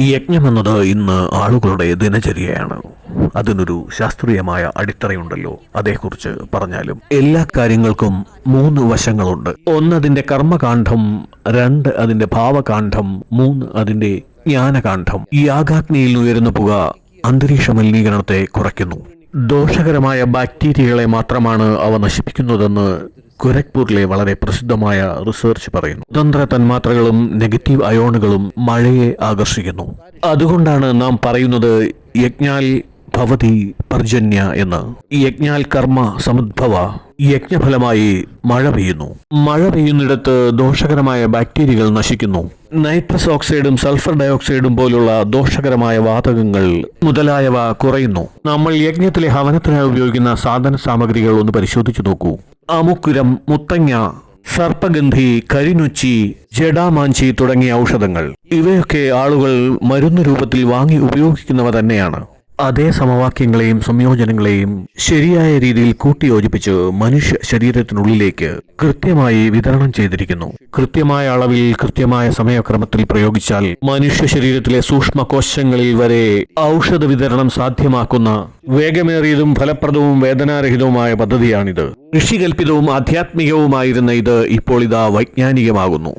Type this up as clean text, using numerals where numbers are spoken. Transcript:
ഈ യജ്ഞമെന്നത് ഇന്ന് ആളുകളുടെ ദിനചര്യയാണ്. അതിനൊരു ശാസ്ത്രീയമായ അടിത്തറയുണ്ടല്ലോ. അതേക്കുറിച്ച് പറഞ്ഞാലും എല്ലാ കാര്യങ്ങൾക്കും 3 വശങ്ങളുണ്ട്. 1 അതിന്റെ കർമ്മകാന്ഡം, 2 അതിന്റെ ഭാവകാന്ഡം, 3 അതിന്റെ ജ്ഞാനകാന്ഡം. ഈ യാഗാഗ്നിയിൽ ഉയരുന്ന പുക അന്തരീക്ഷ മലിനീകരണത്തെ കുറയ്ക്കുന്നു. ദോഷകരമായ ബാക്ടീരിയകളെ മാത്രമാണ് അവ നശിപ്പിക്കുന്നതെന്ന് ഗോരഖ്പൂരിലെ വളരെ പ്രസിദ്ധമായ റിസർച്ച് പറയുന്നു. സ്വതന്ത്ര തന്മാത്രകളും നെഗറ്റീവ് അയോണുകളും മഴയെ ആകർഷിക്കുന്നു. അതുകൊണ്ടാണ് നാം പറയുന്നത് യജ്ഞാൽ ഭവതി പർജന്യ എന്ന്. യജ്ഞാൽ കർമ്മ സമുദ്ഭവ. യജ്ഞഫലമായി മഴ പെയ്യുന്നു. മഴ പെയ്യുന്നിടത്ത് ദോഷകരമായ ബാക്ടീരിയകൾ നശിക്കുന്നു. നൈട്രസ് ഓക്സൈഡും സൾഫർ ഡയോക്സൈഡും പോലുള്ള ദോഷകരമായ വാതകങ്ങൾ മുതലായവ കുറയുന്നു. നമ്മൾ യജ്ഞത്തിലെ ഹവനത്തിനായി ഉപയോഗിക്കുന്ന സാധന സാമഗ്രികൾ ഒന്ന് പരിശോധിച്ചു നോക്കൂ. അമുക്കുരം, മുത്തങ്ങ, സർപ്പഗന്ധി, കരിനുച്ചി, ജഡാമാഞ്ചി തുടങ്ങിയ ഔഷധങ്ങൾ. ഇവയൊക്കെ ആളുകൾ മരുന്ന് രൂപത്തിൽ വാങ്ങി ഉപയോഗിക്കുന്നവ തന്നെയാണ്. അതേ സമവാക്യങ്ങളെയും സംയോജനങ്ങളെയും ശരിയായ രീതിയിൽ കൂട്ടിയോജിപ്പിച്ച് മനുഷ്യ ശരീരത്തിനുള്ളിലേക്ക് കൃത്യമായി വിതരണം ചെയ്തിരിക്കുന്നു. കൃത്യമായ അളവിൽ കൃത്യമായ സമയക്രമത്തിൽ പ്രയോഗിച്ചാൽ മനുഷ്യ ശരീരത്തിലെ സൂക്ഷ്മകോശങ്ങളിൽ വരെ ഔഷധ വിതരണം സാധ്യമാക്കുന്ന വേഗമേറിയതും ഫലപ്രദവും വേദനാരഹിതവുമായ പദ്ധതിയാണിത്. ഋഷികൽപിതവും ആധ്യാത്മികവുമായിരുന്ന ഇത് ഇപ്പോൾ ഇതാ വൈജ്ഞാനികമാകുന്നു.